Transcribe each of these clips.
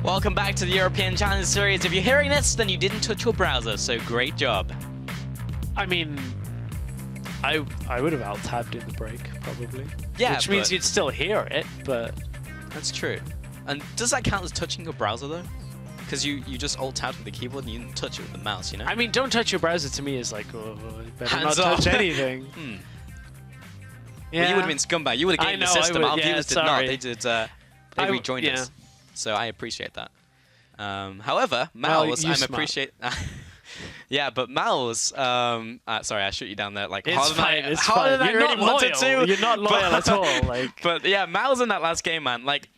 Welcome back to the European Challenge Series. If you're hearing this, then you didn't touch your browser, so great job. I mean, I would have alt-tabbed in the break, probably. Yeah, which means you'd still hear it, but... That's true. And does that count as touching your browser, though? Because you just alt-tabbed with the keyboard and you didn't touch it with the mouse, you know? I mean, don't touch your browser to me is like, oh, you better Hands not off. touch anything. Yeah. Well, you would have been scumbag. You would have gamed the system. Our viewers did not. They did. They rejoined us. So I appreciate that. However, Mouse, yeah, but Mouse, sorry, I shoot you down there. Like, it's fine. It's harder fine. than I You're really not wanted loyal. to. You're not loyal at all. Like, but yeah, Mouse in that last game, man. Like,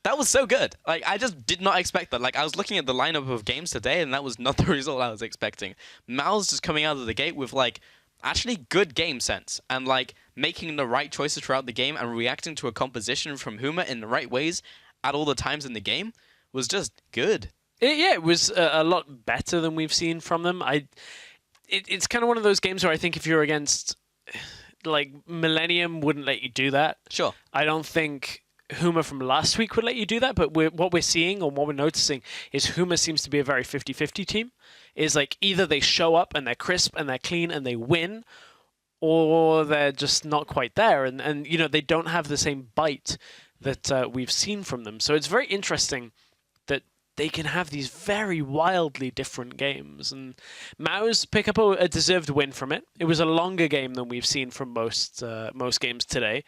that was so good. Like, I just did not expect that. Like, I was looking at the lineup of games today, and that was not the result I was expecting. Mouse just coming out of the gate with like actually good game sense and like making the right choices throughout the game and reacting to a composition from Huma in the right ways at all the times in the game was just good. It was a lot better than we've seen from them. It's kind of one of those games where I think if you're against, like, Millennium wouldn't let you do that. Sure. I don't think Huma from last week would let you do that, but what we're seeing or what we're noticing is Huma seems to be a very 50-50 team. Is like either they show up and they're crisp and they're clean and they win, or they're just not quite there, and you know, they don't have the same bite that we've seen from them. So it's very interesting that they can have these very wildly different games. And Mouse pick up a deserved win from it. It was a longer game than we've seen from most games today.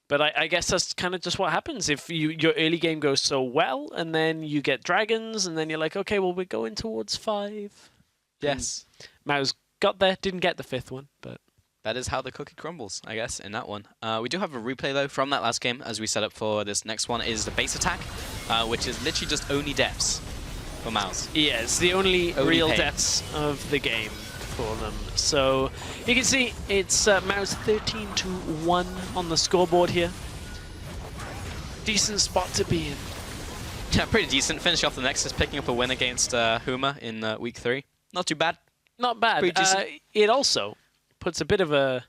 But I guess that's kind of just what happens if your early game goes so well, and then you get dragons, and then you're like, okay, well, we're going towards 5. Yes. And Mouse got there, didn't get the 5th one, but... That is how the cookie crumbles, I guess, in that one. We do have a replay, though, from that last game, as we set up for this next one, is the base attack, which is literally just only deaths for Mouse. Yeah, it's the only real deaths of the game for them. So you can see it's Mouse 13-1 on the scoreboard here. Decent spot to be in. Yeah, pretty decent. Finish off the Nexus, picking up a win against Huma in week 3. Not too bad. Not bad. It also puts a bit of a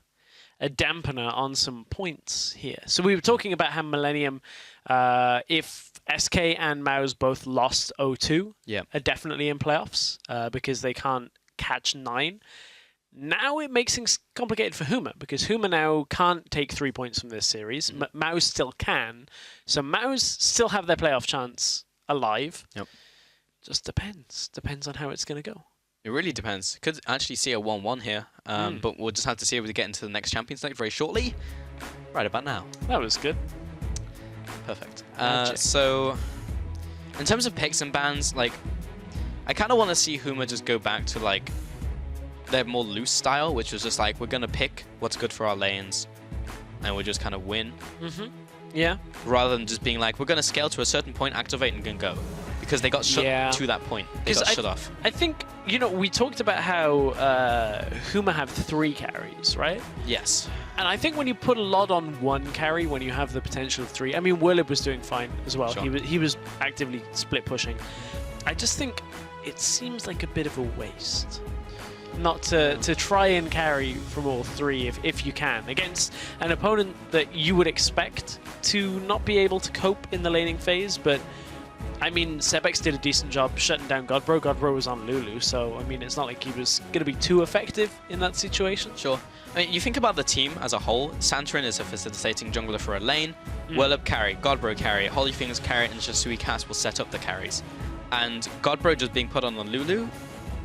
dampener on some points here. So we were talking about how Millennium, if SK and Mouse both lost 0-2, are definitely in playoffs because they can't catch 9. Now it makes things complicated for Huma because Huma now can't take 3 points from this series. Mouse still can. So Mouse still have their playoff chance alive. Yep. Just depends. Depends on how it's going to go. It really depends. Could actually see a 1-1 here, but we'll just have to see if we get into the next Champions League very shortly. Right about now. That was good. Perfect. So, in terms of picks and bans, like, I kind of want to see Huma just go back to like their more loose style, which was just like, we're going to pick what's good for our lanes, and we'll just kind of win. Yeah. Rather than just being like, we're going to scale to a certain point, activate, and go. Because they got shut to that point. They got shut off. I think, you know, we talked about how Huma have 3 carries, right? Yes. And I think when you put a lot on 1 carry, when you have the potential of 3, I mean, Willib was doing fine as well. Sure. He was actively split pushing. I just think it seems like a bit of a waste not to try and carry from all 3 if you can against an opponent that you would expect to not be able to cope in the laning phase. But I mean, Sebex did a decent job shutting down Godbro. Godbro was on Lulu, so I mean, it's not like he was going to be too effective in that situation. Sure. I mean, you think about the team as a whole. Santorin is a facilitating jungler for a lane. Willib carry, Godbro carry, Holy Fingers carry, and Shisui Cass will set up the carries. And Godbro just being put on the Lulu,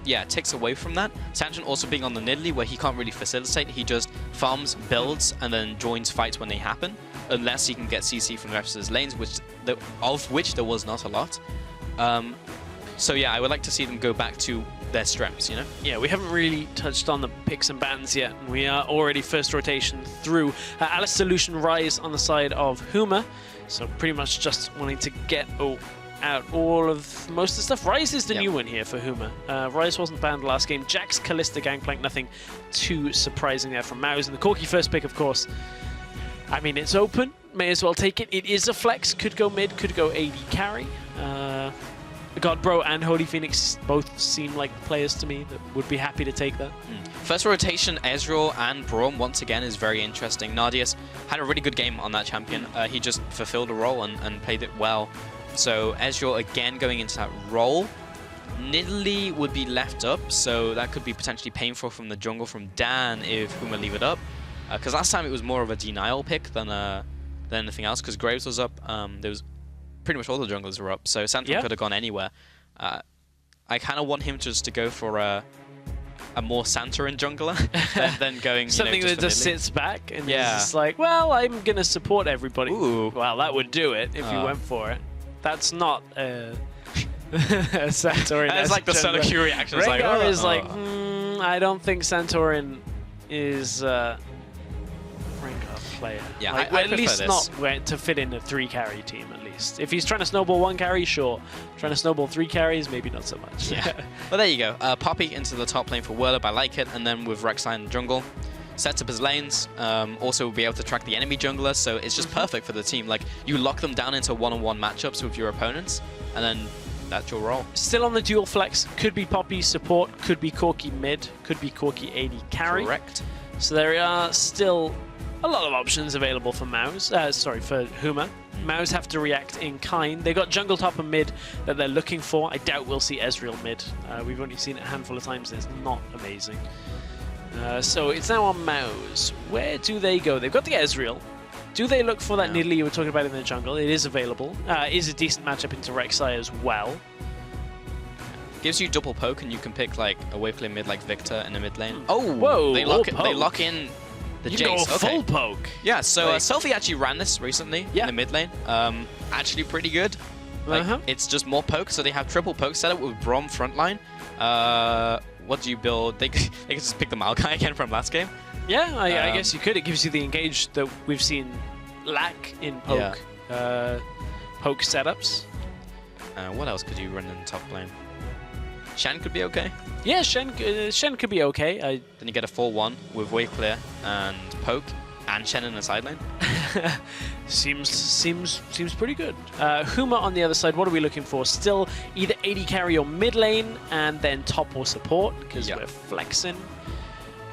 yeah, takes away from that. Santorin also being on the Nidalee, where he can't really facilitate. He just farms, builds, and then joins fights when they happen, unless he can get CC from the rest of his lanes, of which there was not a lot. So yeah, I would like to see them go back to their strengths, you know? Yeah, we haven't really touched on the picks and bans yet. We are already first rotation through. Alistair Lucian Rise on the side of Huma, so pretty much just wanting to get out most of the stuff. Rise is the new one here for Huma. Rise wasn't banned last game. Jax, Kalista, Gangplank, nothing too surprising there from Mouse. And the Corki first pick, of course. I mean, it's open. May as well take it. It is a flex. Could go mid, could go AD carry. Godbro and Holy Phoenix both seem like players to me that would be happy to take that. First rotation, Ezreal and Braum once again is very interesting. Nardius had a really good game on that champion. He just fulfilled a role and played it well. So Ezreal again going into that role. Nidalee would be left up, so that could be potentially painful from the jungle from Dan if Huma leave it up. Because last time it was more of a denial pick than anything else, because Graves was up. There was pretty much all the junglers were up, so Santon could have gone anywhere. I kind of want him just to go for a more Santorin jungler than going something that just sits back and is just like, well, I'm gonna support everybody. Ooh. Well, that would do it if you went for it. That's not a Santorin. It's like the Sonic Q reaction. It's Rengar is like, I don't think Santorin is Rengar player. Yeah, like, I at least this. not to fit in a 3 carry team. At least if he's trying to snowball 1 carry, sure. Trying to snowball 3 carries, maybe not so much. Yeah. Well, there you go. Poppy into the top lane for Whirlip. I like it, and then with Rek'Sai in the jungle. Sets up his lanes, also will be able to track the enemy jungler, so it's just perfect for the team. Like, you lock them down into one-on-one matchups with your opponents, and then that's your role. Still on the dual flex, could be Poppy support, could be Corki mid, could be Corki AD carry. Correct. So there are still a lot of options available for Mouse, for Huma. Mouse have to react in kind. They got jungle top and mid that they're looking for. I doubt we'll see Ezreal mid. We've only seen it a handful of times, it's not amazing. So it's now on Mouse. Where do they go? They've got the Ezreal. Do they look for that Nidalee you were talking about in the jungle? It is available. Is a decent matchup into Rek'Sai as well. Gives you double poke, and you can pick like a wave clear mid like Victor in the mid lane. Oh, whoa! They lock in the you Jace. Go full poke. Yeah. So Selfie actually ran this recently in the mid lane. Actually pretty good. Like, it's just more poke, so they have triple poke set up with Braum frontline. What do you build? They could just pick the Maokai again from last game. Yeah, I guess you could. It gives you the engage that we've seen lack in poke poke setups. What else could you run in the top lane? Shen could be okay. Yeah, Shen could be okay. Then you get a 4-1 with wave clear and poke and Shen in the side lane. Seems pretty good. Huma on the other side, what are we looking for? Still either AD carry or mid lane, and then top or support, because we're flexing.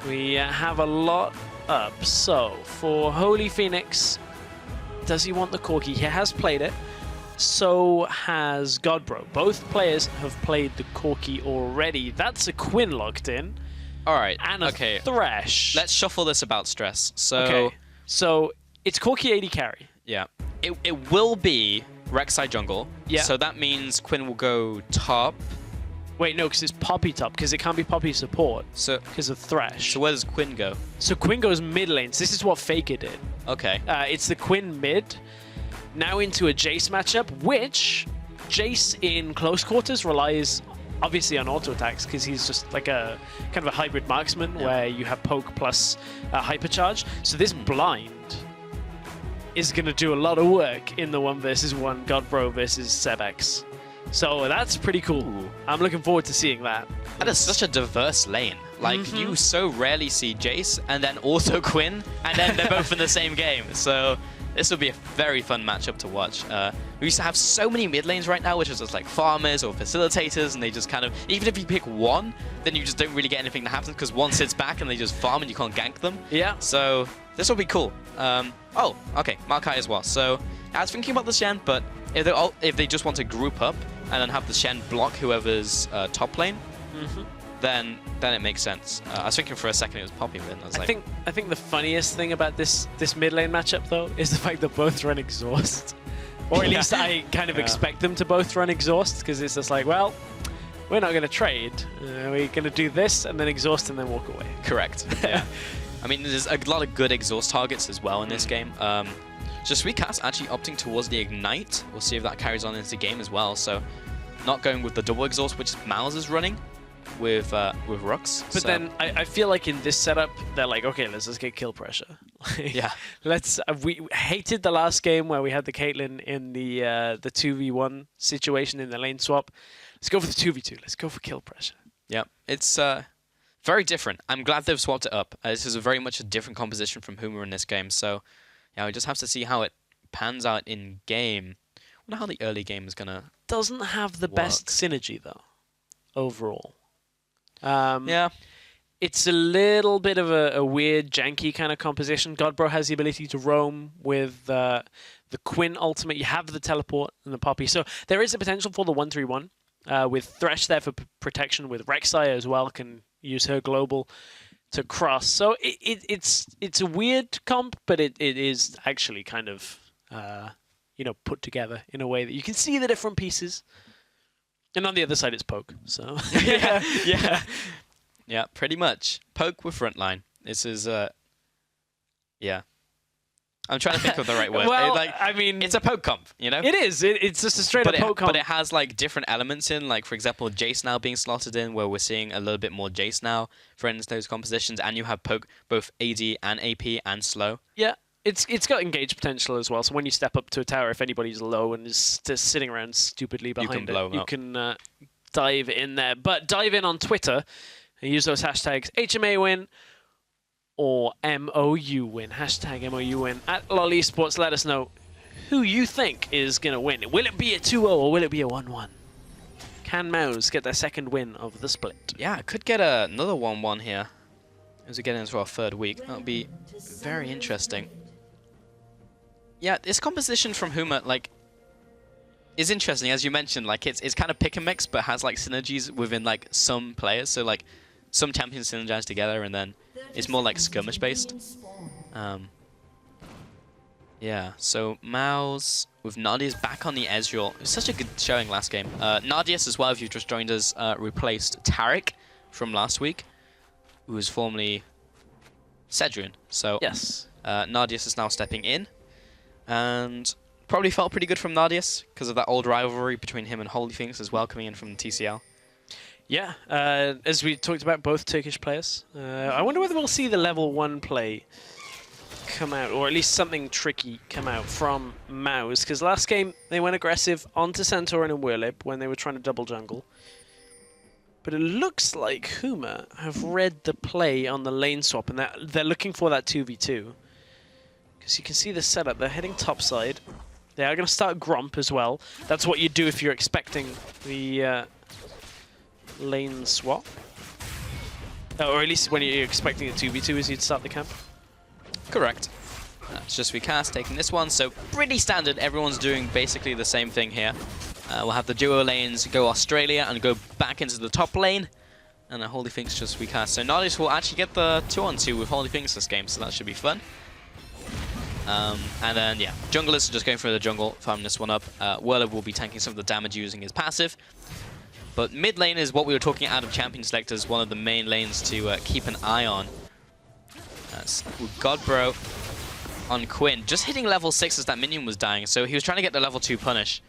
We have a lot up. So for Holy Phoenix, does he want the Corki? He has played it. So has Godbro. Both players have played the Corki already. That's a Quinn locked in. All right. And a Thresh. Let's shuffle this about stress. So it's Corki AD carry. Yeah. It will be Rek'Sai jungle. Yeah. So that means Quinn will go top. Wait, no, because it's Poppy top, because it can't be Poppy support. So because of Thresh. So where does Quinn go? So Quinn goes mid lane. So this is what FLICKR did. Okay. It's the Quinn mid. Now into a Jace matchup, which Jace in close quarters relies obviously on auto attacks, because he's just like a kind of a hybrid marksman where you have poke plus hypercharge. So this blind is going to do a lot of work in the 1v1 Godbro versus Sebex. So that's pretty cool. I'm looking forward to seeing that. That is such a diverse lane. Like, you so rarely see Jace and then also Quinn, and then they're both in the same game. So this will be a very fun matchup to watch. We used to have so many mid lanes right now, which is just like farmers or facilitators, and they just kind of, even if you pick one, then you just don't really get anything to happen, because one sits back and they just farm and you can't gank them. Yeah. So this will be cool. Oh, okay, Maokai as well. So I was thinking about the Shen, but if they just want to group up and then have the Shen block whoever's top lane, then it makes sense. I was thinking for a second it was Poppy, but I think the funniest thing about this mid lane matchup though is the fact that both run exhaust, or at least I kind of expect them to both run exhaust, because it's just like, well, we're not going to trade. We're going to do this and then exhaust and then walk away. Correct. Yeah. I mean, there's a lot of good exhaust targets as well in this game. So Sweetcast actually opting towards the Ignite. We'll see if that carries on into the game as well. So not going with the double exhaust, which Miles is running with Rux. But then I feel like in this setup, they're like, okay, let's just get kill pressure. Yeah. We hated the last game where we had the Caitlyn in the 2v1 situation in the lane swap. Let's go for the 2v2. Let's go for kill pressure. Yeah, it's very different. I'm glad they've swapped it up. This is very much a different composition from Huma in this game. So yeah, we just have to see how it pans out in game. I wonder how the early game is gonna. Doesn't have the best synergy though, overall. Yeah. It's a little bit of a weird, janky kind of composition. Godbro has the ability to roam with the the Quinn ultimate. You have the teleport and the Poppy. So there is a potential for the 1-3-1 with Thresh there for protection. With Rek'Sai as well, can use her global to cross. So it's a weird comp, but it is actually kind of put together in a way that you can see the different pieces. And on the other side, it's Poke. So yeah, pretty much Poke with frontline. This is yeah. I'm trying to think of the right word. Well, I mean, it's a Poke comp, you know? It is. It's just a straight up Poke comp. But it has like different elements in, like for example, Jace now being slotted in, where we're seeing a little bit more Jace now for those compositions, and you have Poke both AD and AP and slow. Yeah, it's got engage potential as well. So when you step up to a tower, if anybody's low and is just sitting around stupidly behind you can dive in there. But dive in on Twitter and use those hashtags HMA win or MOU win. Hashtag MOU win at LOL Esports. Let us know who you think is going to win. Will it be a 2-0 or will it be a 1-1? Can Mouse get their second win of the split? Yeah, could get another 1-1 here as we get into our third week. That would be very interesting. Yeah, this composition from Huma, like, is interesting. As you mentioned, like, it's kind of pick and mix, but has, like, synergies within, like, some players. So, like, some champions synergize together, and then it's more like skirmish-based. Yeah, so Mouse with Nadia's back on the Ezreal. It was such a good showing last game. Nadius as well, if you've just joined us, replaced Taric from last week, who was formerly Cedrian. So yes, Nadius is now stepping in, and probably felt pretty good from Nadius because of that old rivalry between him and Holyfinks as well, coming in from the TCL. Yeah, as we talked about, both Turkish players. I wonder whether we'll see the level 1 play come out, or at least something tricky come out from Mouse, because last game they went aggressive onto Santorin and Wirlib when they were trying to double jungle. But it looks like Huma have read the play on the lane swap, and they're looking for that 2v2. Because you can see the setup, they're heading topside. They are going to start Gromp as well. That's what you do if you're expecting the lane swap. Or at least when you're expecting a 2v2 is you'd start the camp. Correct. It's just we cast taking this one, so pretty standard. Everyone's doing basically the same thing here. We'll have the duo lanes go Australia and go back into the top lane. And Holyfinks just we cast. So Nadius will actually get the 2-on-2 with Holyfinks this game, so that should be fun. And then, yeah, junglers are just going through the jungle, farming this one up. Wirlib will be tanking some of the damage using his passive. But mid lane is what we were talking out of champion select as one of the main lanes to keep an eye on. With Godbro on Quinn, just hitting level 6 as that minion was dying, so he was trying to get the level 2 punish.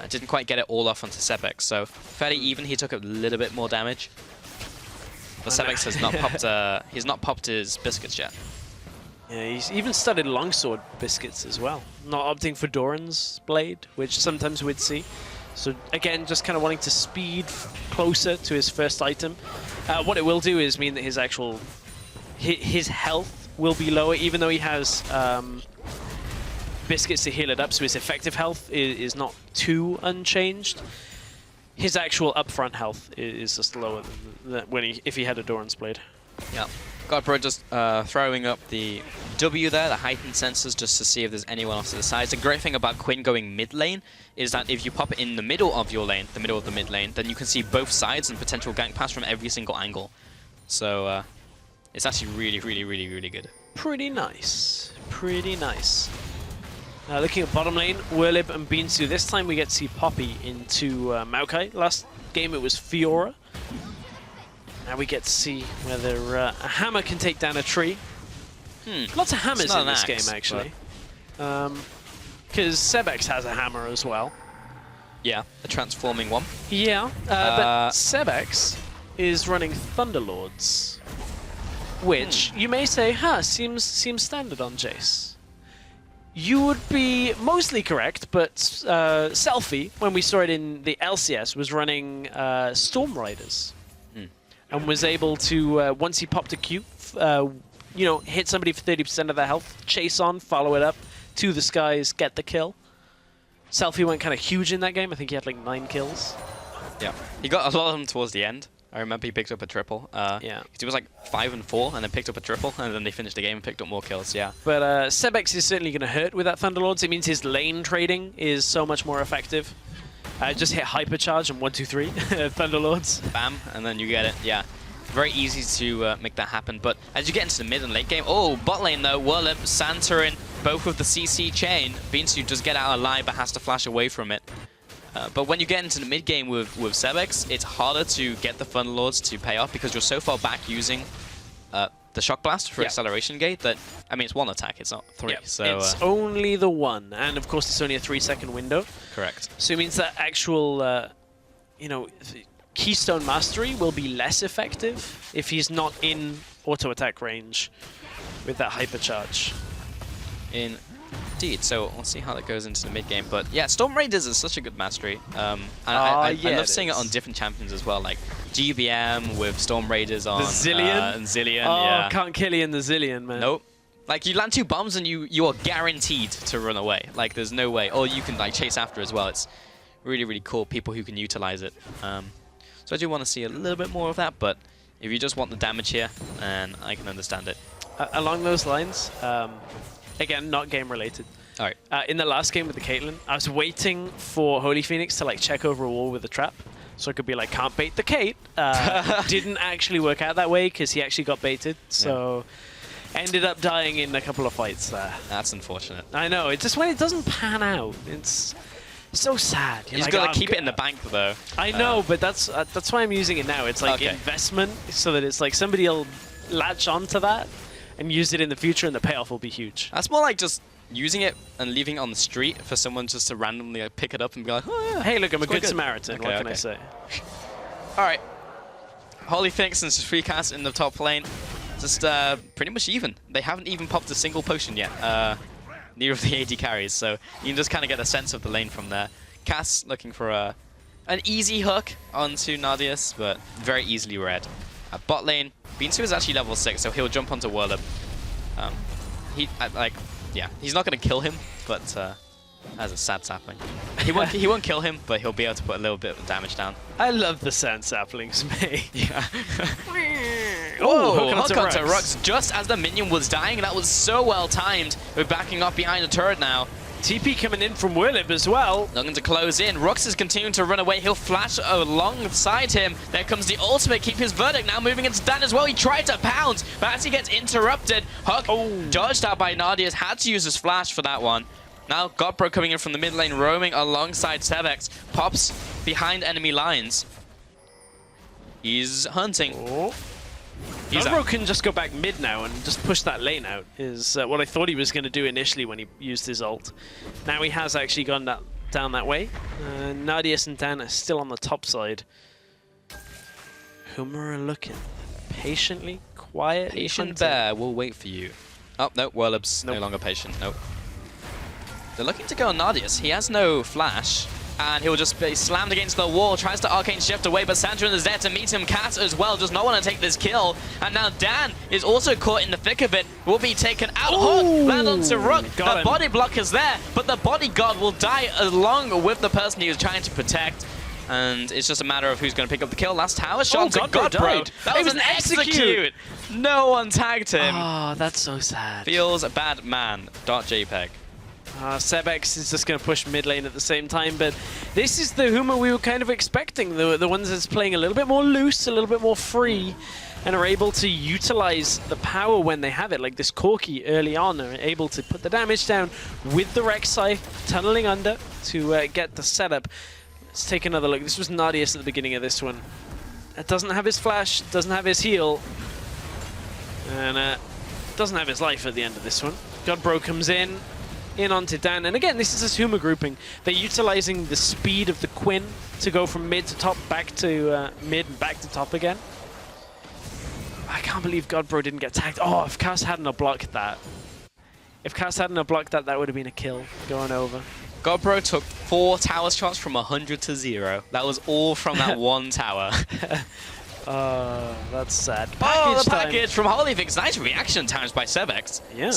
Didn't quite get it all off onto Sebex, so fairly even. He took a little bit more damage. But Sebex has not popped. He's not popped his biscuits yet. Yeah, he's even studied longsword biscuits as well. Not opting for Doran's blade, which sometimes we'd see. So again, just kind of wanting to speed closer to his first item. What it will do is mean that his actual his health will be lower, even though he has biscuits to heal it up, so his effective health is not too unchanged. His actual upfront health is just lower than when if he had a Doran's blade. Yeah. Godbro just throwing up the W there, the heightened sensors, just to see if there's anyone off to the sides. The great thing about Quinn going mid lane is that if you pop it in the middle of your lane, the middle of the mid lane, then you can see both sides and potential gank pass from every single angle. So it's actually really, really, really, really good. Pretty nice. Pretty nice. Looking at bottom lane, Wirlib and Beansu. This time we get to see Poppy into Maokai. Last game it was Fiora. Now we get to see whether a hammer can take down a tree. Lots of hammers in this game, actually. Because Sebex has a hammer as well. Yeah, a transforming one. Yeah, but Sebex is running Thunderlords, which you may say, seems standard on Jace. You would be mostly correct, but Selfie, when we saw it in the LCS, was running Storm Riders. And was able to, once he popped a Q, hit somebody for 30% of their health, chase on, follow it up, to the skies, get the kill. Selfie went kind of huge in that game. I think he had like 9 kills. Yeah, he got a lot of them towards the end. I remember he picked up a triple. Yeah. He was like 5 and 4, and then picked up a triple, and then they finished the game and picked up more kills. Yeah. But Sebex is certainly going to hurt with that Thunderlords. It means his lane trading is so much more effective. Just hit Hypercharge and 1, 2, 3 Thunderlords. Bam, and then you get it. Yeah. Very easy to make that happen. But as you get into the mid and late game, oh, bot lane though, Whirlip, Santorin, both with the CC chain. Binsu does get out alive, but has to flash away from it. But when you get into the mid game with Sebex, it's harder to get the Thunderlords to pay off because you're so far back using the Shock Blast for acceleration gate that, I mean, it's 1 attack, it's not 3. So it's only the 1, and of course it's only a 3-second window. Correct. So it means that actual, you know, Keystone Mastery will be less effective if he's not in auto attack range with that Hypercharge. Indeed. So we'll see how that goes into the mid game. But yeah, Storm Raiders is such a good mastery. I love seeing it on different champions as well, like GBM with Storm Raiders on the Zillion. And Zillion. Oh, yeah. can't kill you in the Zillion, man. Nope. Like you land 2 bombs and you are guaranteed to run away. Like there's no way. Or you can like chase after as well. It's really, really cool. People who can utilize it. So I do want to see a little bit more of that, but if you just want the damage here, then I can understand it. Along those lines, again, not game related. All right. In the last game with the Caitlyn, I was waiting for Holy Phoenix to like check over a wall with a trap, so I could be like, can't bait the Kate. Didn't actually work out that way because he actually got baited. So ended up dying in a couple of fights there. That's unfortunate. I know. It's just when it doesn't pan out, it's so sad. You just gotta keep it in the bank though. I know, but that's why I'm using it now. It's like investment, so that it's like somebody will latch onto that and use it in the future, and the payoff will be huge. That's more like just using it and leaving it on the street for someone just to randomly like, pick it up and be like, oh yeah. Hey, look, I'm a good Samaritan. What can I say? All right. Holy Phoenix and FLICKR in the top lane. Just pretty much even. They haven't even popped a single potion yet. Neither of the AD carries, so you can just kind of get a sense of the lane from there. Cass looking for an easy hook onto Nardius, but very easily read. At bot lane, Binsu is actually level 6, so he'll jump onto Whirlip. He's not going to kill him, but that's a sad sapling. He won't kill him, but he'll be able to put a little bit of damage down. I love the sand saplings, mate. Yeah. Oh, hook onto Rux just as the minion was dying. That was so well timed. We're backing up behind the turret now. TP coming in from Whirlip as well. Looking to close in. Rux is continuing to run away. He'll flash alongside him. There comes the ultimate. Keep his verdict now moving into Dan as well. He tried to pounce, but as he gets interrupted, Huck dodged out by Nardius. Had to use his flash for that one. Now Godbro coming in from the mid lane, roaming alongside Sebex. Pops behind enemy lines. He's hunting. Godbro can just go back mid now and just push that lane out, is what I thought he was going to do initially when he used his ult. Now he has actually gone down that way. Nardius and Dan are still on the top side. Huma are looking patiently, quietly. Patient bear will wait for you. Oh, no, Whirlip's no longer patient. Nope. They're looking to go on Nardius. He has no flash. And he'll just be slammed against the wall, tries to arcane shift away, but Santorin is there to meet him. Cat as well does not want to take this kill. And now Dan is also caught in the thick of it, will be taken out. Hook, land onto Rook. The body block is there, but the bodyguard will die along with the person he was trying to protect. And it's just a matter of who's going to pick up the kill. Last tower shot to Godbro. That was an execute. No one tagged him. Oh, that's so sad. Feels bad man. .jpg. Sebex is just going to push mid lane at the same time, but this is the Huma we were kind of expecting. The ones that's playing a little bit more loose, a little bit more free, and are able to utilize the power when they have it. Like this Corki early on are able to put the damage down with the Rek'Sai tunneling under to get the setup. Let's take another look. This was Nardius at the beginning of this one. Doesn't have his flash, doesn't have his heal, and doesn't have his life at the end of this one. Godbro comes in onto Dan, and again, this is this Huma grouping. They're utilizing the speed of the Quinn to go from mid to top, back to mid, and back to top again. I can't believe Godbro didn't get tagged. Oh, if Cass hadn't have blocked that. If Cass hadn't have blocked that, that would have been a kill going over. Godbro took 4 tower shots from 100 to 0. That was all from that one tower. That's sad. The package from Holyfix. Nice reaction times by Sebex. Yeah.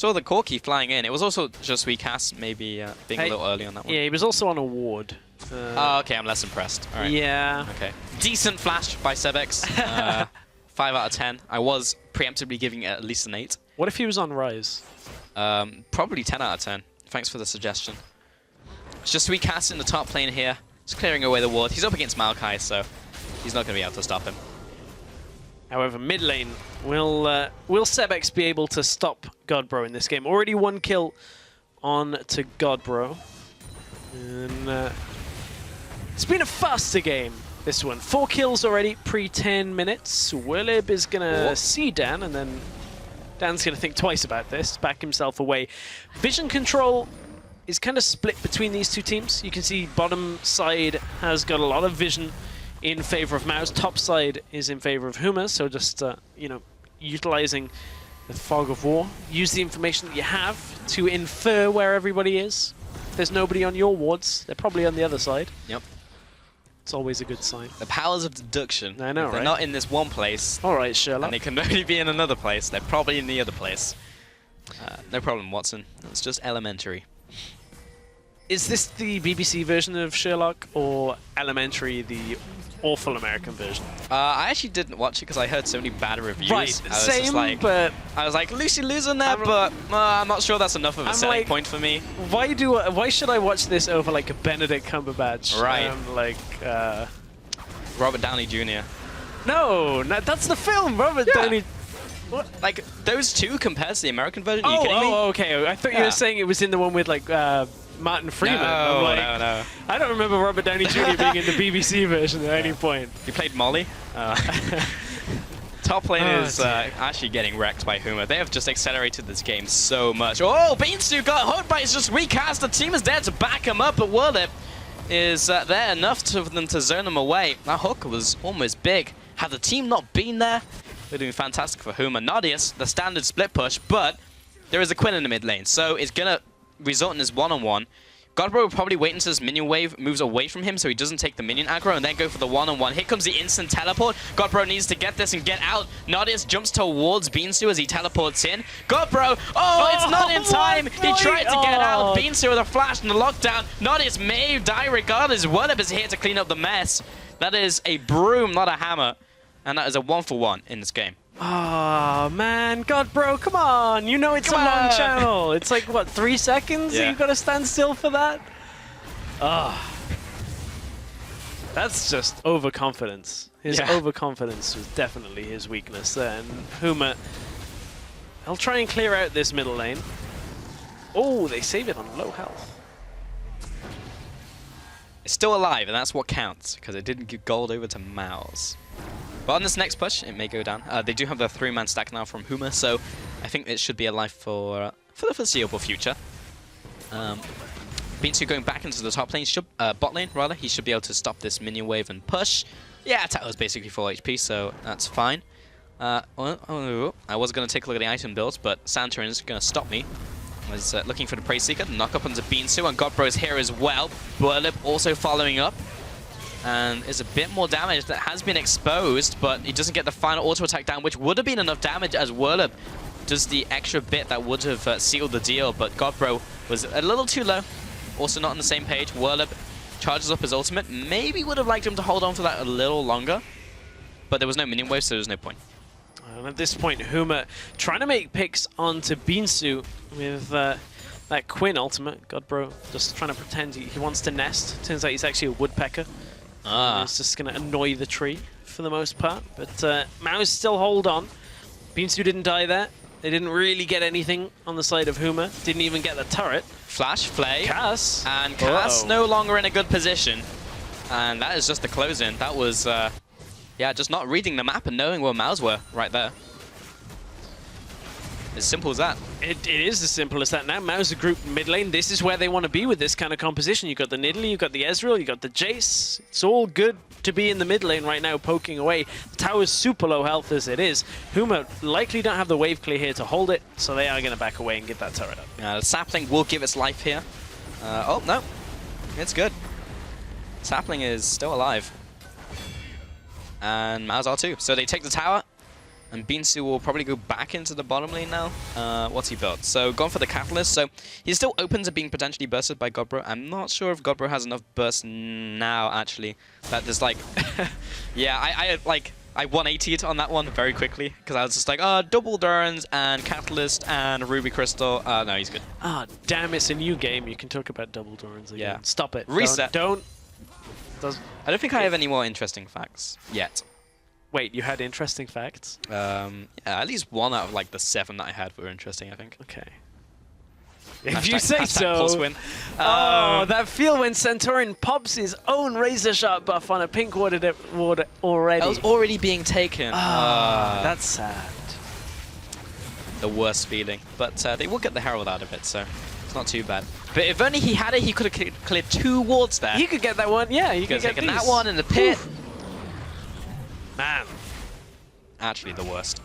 Saw the Corki flying in. It was also just FLICKR maybe being a little early on that one. Yeah, he was also on a ward. Oh, okay, I'm less impressed. All right. Yeah. Okay. Decent flash by Sebex. 5 out of 10. I was preemptively giving it at least an 8. What if he was on Rise? Probably 10 out of 10. Thanks for the suggestion. It's just Suicast in the top lane here. Just clearing away the ward. He's up against Maokai, so he's not going to be able to stop him. However, mid lane, will Sebex be able to stop Godbro in this game? Already 1 kill on to Godbro. And it's been a faster game, this one. 4 kills already, pre-10 minutes. Willib is going to see Dan, and then Dan's going to think twice about this, back himself away. Vision control is kind of split between these two teams. You can see bottom side has got a lot of vision in favor of Mouse. Top side is in favor of Huma, so just, you know, utilizing the fog of war. Use the information that you have to infer where everybody is. If there's nobody on your wards, they're probably on the other side. Yep. It's always a good sign. The powers of deduction. I know, if they're right? not in this one place, All right, Sherlock. and they can only be in another place, they're probably in the other place. No problem, Watson. It's just elementary. Is this the BBC version of Sherlock, or Elementary, the awful American version? I actually didn't watch it because I heard so many bad reviews. Right, I was same, just like, but I was like, Lucy losing that, but I'm not sure that's enough of a selling point for me. why should I watch this over like a Benedict Cumberbatch? Right. Robert Downey Jr. No, that's the film, Robert Yeah. Downey. What? Like, those two compared to the American version? Are you kidding me? Okay. I thought you were saying it was in the one with like Martin Freeman. I'm like, no. I don't remember Robert Downey Jr. being in the BBC version at any point. He played Molly. Top lane is actually getting wrecked by Huma. They have just accelerated this game so much. Oh, Beanstu got hooked, but it's just recast. The team is there to back him up, but Willip is there enough for them to zone him away. That hook was almost big. Had the team not been there, they're doing fantastic for Huma. Nadius, the standard split push, but there is a Quinn in the mid lane, so it's going to result in this one-on-one. Godbro will probably wait until this minion wave moves away from him so he doesn't take the minion aggro and then go for the one-on-one. Here comes the instant teleport. Godbro needs to get this and get out. Nadius jumps towards Beanstu as he teleports in. Godbro, it's not in time. He tried to get out. Beanstu with a flash and the lockdown. Nadius may die regardless. Willip is here to clean up the mess. That is a broom, not a hammer. And that is a 1-for-1 in this game. Oh, man. Godbro, come on. You know it's a long channel. It's like, what, 3 seconds? Yeah. You've got to stand still for that? That's just overconfidence. His overconfidence was definitely his weakness there. And Huma, I'll try and clear out this middle lane. Oh, they save it on low health. It's still alive, and that's what counts, because it didn't give gold over to Mouse. But on this next push, it may go down. They do have the 3-man stack now from Huma, so I think it should be alive for the foreseeable future. Beanstu going back into the top lane, bot lane rather. He should be able to stop this minion wave and push. Yeah, Tato's basically full HP, so that's fine. I was going to take a look at the item builds, but Santorin is going to stop me. I was looking for the Praise Seeker, knock up onto Beanstu, and Godbro is here as well. Willip also following up. And is a bit more damage that has been exposed, but he doesn't get the final auto attack down, which would have been enough damage as Willip does the extra bit that would have sealed the deal. But Godbro was a little too low, also not on the same page. Willip charges up his ultimate. Maybe would have liked him to hold on for that a little longer, but there was no minion wave, so there was no point. And at this point, Huma trying to make picks onto Beanstu with that Quinn ultimate. Godbro just trying to pretend he wants to nest. Turns out he's actually a woodpecker. It's just going to annoy the tree for the most part. But Mouse still hold on. Beanstu didn't die there. They didn't really get anything on the side of Huma. Didn't even get the turret. Flash, Flay. Cass. And Cass no longer in a good position. And that is just the close-in. That was, just not reading the map and knowing where Mouse were right there. As simple as that. It is as simple as that. Now Mouse are grouped mid lane. This is where they want to be with this kind of composition. You've got the Nidalee, you've got the Ezreal, you've got the Jace. It's all good to be in the mid lane right now, poking away. The tower's super low health as it is. Huma likely don't have the wave clear here to hold it, so they are going to back away and get that turret up. The Sapling will give its life here. Oh, no. It's good. Sapling is still alive. And Mouse are too. So they take the tower. And Beansu will probably go back into the bottom lane now. What's he built? So gone for the Catalyst. So he's still open to being potentially bursted by Godbro. I'm not sure if Godbro has enough burst now, actually. That there's like... yeah, I 180'd on that one very quickly. Because I was just like, double Durans and Catalyst and Ruby Crystal. No, he's good. Ah, damn, it's a new game. You can talk about double Durans again. Yeah. Stop it. Reset. Don't. I don't think I have any more interesting facts yet. Wait, you had interesting facts? Yeah, at least one out of like the 7 that I had were interesting, I think. Okay. If you say so. Win. Oh, that feel when Centurion pops his own Razor Sharp buff on a pink ward already. That was already being taken. That's sad. The worst feeling. But they will get the Herald out of it, so it's not too bad. But if only he had it, he could have cleared 2 wards there. He could get that one, yeah. He could get that one in the pit. Oof. Man. Actually, the worst.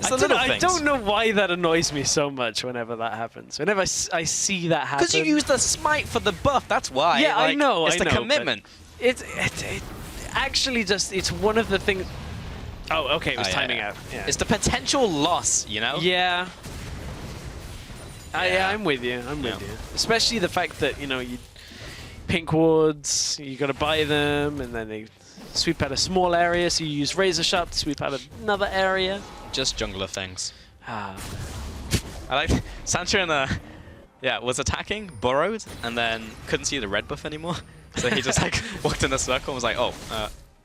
I don't know why that annoys me so much whenever that happens. Whenever I see that happen. Because you use the smite for the buff, that's why. Yeah, like, I know. It's the commitment. It actually just, it's one of the things... Oh, okay, it was timing out. Yeah. It's the potential loss, you know? Yeah. I'm with you. I'm with you. Especially the fact that, you know, you pink wards, you got to buy them, and then they sweep out a small area, so you use Razor Sharp to sweep out another area. Just jungler things. Ah. I like Sancho was attacking, burrowed, and then couldn't see the red buff anymore. So he just like walked in a circle and was like, oh.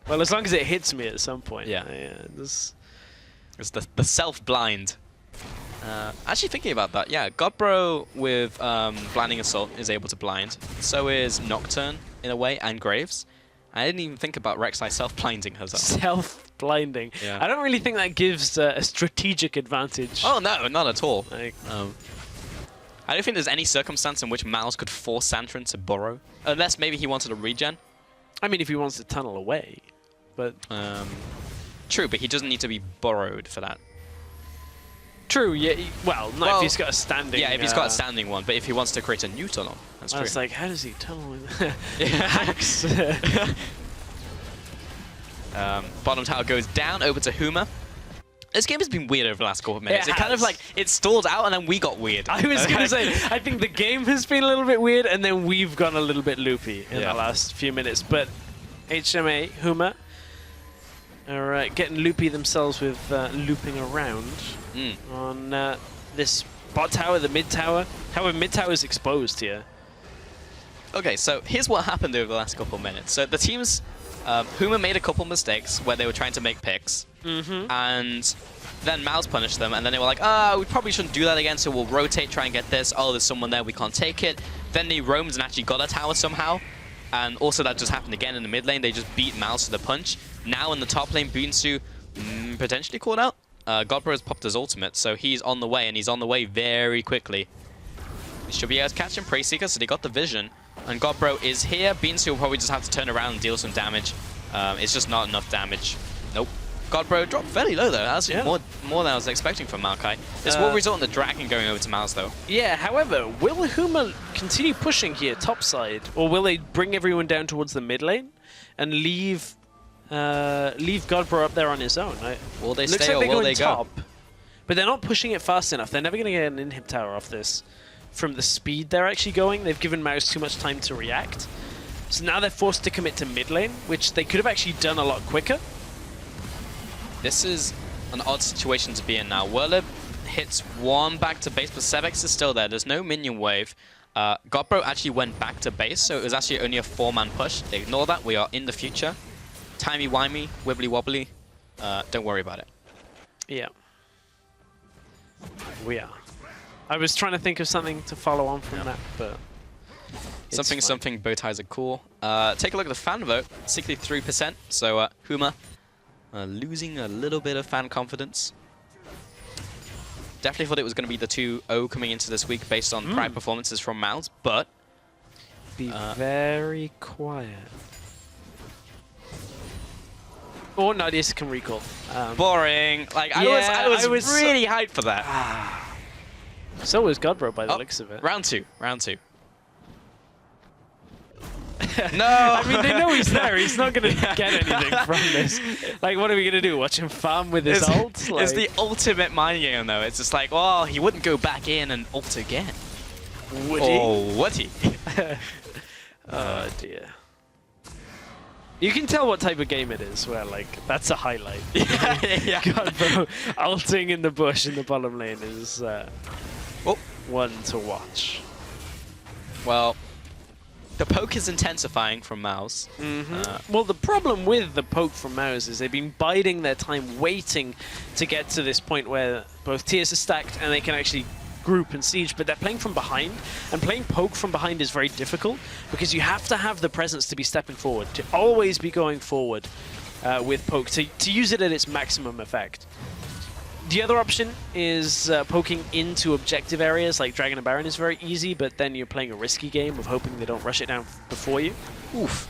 Well, as long as it hits me at some point. Yeah. It's the self-blind. Actually thinking about that, yeah, Godbro with Blinding Assault is able to blind. So is Nocturne, in a way, and Graves. I didn't even think about Rek'Sai self-blinding herself. Self-blinding. Yeah. I don't really think that gives a strategic advantage. Oh, no, not at all. Like, I don't think there's any circumstance in which Mouse could force Santrin to burrow. Unless maybe he wanted a regen. I mean, if he wants to tunnel away. But true, but he doesn't need to be burrowed for that. True, yeah. Well, if he's got a standing... Yeah, if he's got a standing one, but if he wants to create a new tunnel, that's true. I was like, how does he tunnel with hacks? Bottom tower goes down, over to Huma. This game has been weird over the last couple of minutes. It kind of like, it stalled out and then we got weird. I was going to say, I think the game has been a little bit weird and then we've gone a little bit loopy in the last few minutes. But HMA, Huma, alright, getting loopy themselves with looping around on this bot tower, the mid tower. However, mid tower is exposed here. Okay, so here's what happened over the last couple of minutes. So the teams, Huma made a couple mistakes where they were trying to make picks, and then Mouse punished them, and then they were like, we probably shouldn't do that again, so we'll rotate, try and get this. Oh, there's someone there, we can't take it. Then they roamed and actually got a tower somehow, and also that just happened again in the mid lane. They just beat Mouse with a punch. Now in the top lane, Bunsu potentially called out. Godbro has popped his ultimate, so he's on the way, and he's on the way very quickly. He should be able to catch him, Prey Seeker, so they got the vision. And Godbro is here. Bunsu will probably just have to turn around and deal some damage. It's just not enough damage. Nope. Godbro dropped fairly low, though. That's more than I was expecting from Maokai. This will result in the Dragon going over to Mouse, though. Yeah, however, will Huma continue pushing here topside? Or will they bring everyone down towards the mid lane and leave Godbro up there on his own? Will they stay or will they go? But they're not pushing it fast enough. They're never going to get an inhib tower off this. From the speed they're actually going, they've given Mouse too much time to react. So now they're forced to commit to mid lane, which they could have actually done a lot quicker. This is an odd situation to be in now. Whirlib hits one back to base, but Sevex is still there. There's no minion wave. Godbro actually went back to base, so it was actually only a 4-man push. They ignore that. We are in the future. Timey-wimey, wibbly-wobbly. Don't worry about it. Yeah. We are. I was trying to think of something to follow on from that, but... Something, bow ties are cool. Take a look at the fan vote, 63%. So Huma losing a little bit of fan confidence. Definitely thought it was going to be the 2-0 coming into this week based on prior performances from Mouse, but... Be very quiet. Or Nadius can recall. Boring. Like, I was really hyped for that. So was Godbro by the looks of it. Round two. No! I mean, they know he's there. He's not going to get anything from this. Like, what are we going to do? Watch him farm with his ult? Like... It's the ultimate mind game, though. It's just like, well, he wouldn't go back in and ult again. Would he? Oh, would he? Oh, dear. You can tell what type of game it is, where, like, that's a highlight. Yeah. God, bro, ulting in the bush in the bottom lane is one to watch. Well, the poke is intensifying from Mouse. Well, the problem with the poke from Mouse is they've been biding their time waiting to get to this point where both tiers are stacked and they can actually group and siege, but they're playing from behind, and playing poke from behind is very difficult because you have to have the presence to be stepping forward, to always be going forward with poke, to use it at its maximum effect. The other option is poking into objective areas, like Dragon and Baron is very easy, but then you're playing a risky game of hoping they don't rush it down before you. Oof.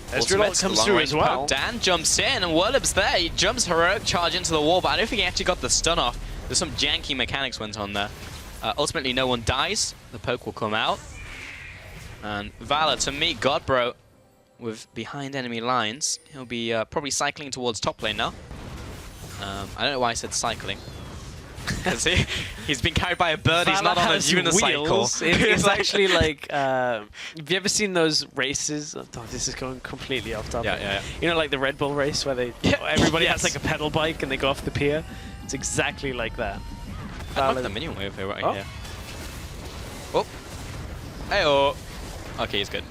Ezreal comes through as well. Dan jumps in, and Whirlip's there. He jumps heroic charge into the wall, but I don't think he actually got the stun off. There's some janky mechanics went on there. Ultimately, no one dies. The poke will come out. And Valor to meet Godbro with behind enemy lines. He'll be probably cycling towards top lane now. I don't know why I said cycling. Because he's been carried by a bird, he's not on a unicycle. It's actually like, have you ever seen those races? Oh, this is going completely off topic. Yeah. You know, like the Red Bull race where everybody has like a pedal bike and they go off the pier? It's exactly like that. I like the minion wave here right here. Oh. Hey-oh. Okay, he's good.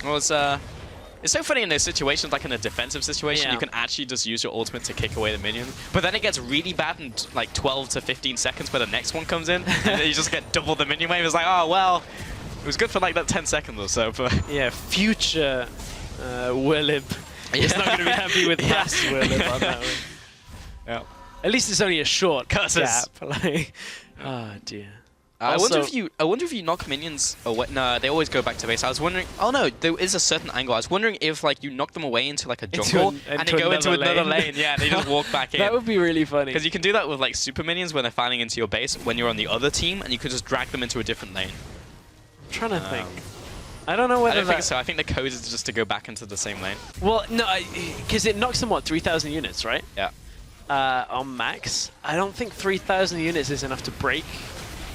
Well, it's so funny in those situations, like in a defensive situation, you can actually just use your ultimate to kick away the minion. But then it gets really bad in like 12 to 15 seconds where the next one comes in, and then you just get double the minion wave. It's like, oh, well, it was good for like that 10 seconds or so. But yeah, future Whirlip is not going to be happy with past Whirlip on that one. Yeah. At least it's only a short gap. Like, oh, dear. I wonder if you knock minions away. No, they always go back to base. I was wondering. Oh no, there is a certain angle. I was wondering if like you knock them away into like a jungle and they go into another lane. Yeah, they just walk back in. That would be really funny. Because you can do that with like super minions when they're filing into your base when you're on the other team, and you could just drag them into a different lane. I'm trying to think. I don't know whether I don't think so. I think the code is just to go back into the same lane. Well, no, because it knocks them what 3,000 units, right? Yeah. On max, I don't think 3,000 units is enough to break.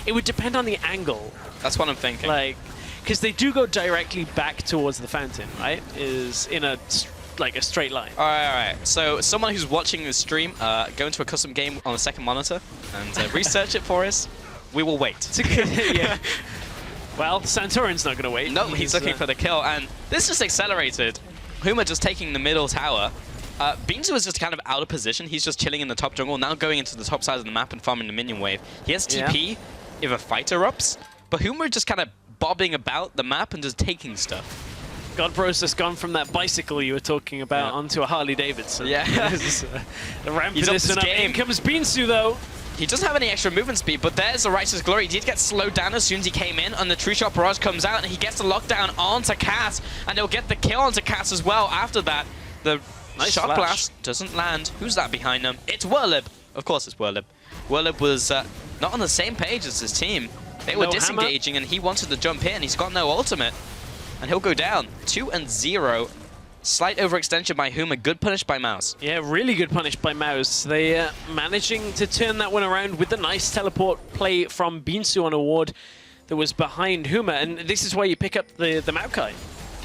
It would depend on the angle. That's what I'm thinking. Like, because they do go directly back towards the fountain, right? Is in a straight line. All right. So someone who's watching the stream, go into a custom game on a second monitor and research it for us. We will wait. Yeah. Well, Santorin's not going to wait. No, he's looking for the kill, and this just accelerated. Huma just taking the middle tower. Beanzu is just kind of out of position. He's just chilling in the top jungle, now going into the top side of the map and farming the minion wave. He has TP if a fight erupts, but Huma just kind of bobbing about the map and just taking stuff. Godbro's just gone from that bicycle you were talking about onto a Harley Davidson. Yeah. The ramp for this one up. In comes Beanzu, though. He doesn't have any extra movement speed, but there's a Righteous Glory. He did get slowed down as soon as he came in, and the True Shot Barrage comes out, and he gets the lockdown onto Cass, and he'll get the kill onto Cass as well after that. The Shock Blast doesn't land. Who's that behind him? It's Whirlip. Of course it's Whirlip. Whirlip was not on the same page as his team. They were disengaging, and he wanted to jump in. He's got no ultimate, and he'll go down. 2-0. Slight overextension by Huma. Good punish by Mouse. Yeah, really good punish by Mouse. They managing to turn that one around with the nice teleport play from Beanzu on a ward that was behind Huma. And this is why you pick up the Maokai,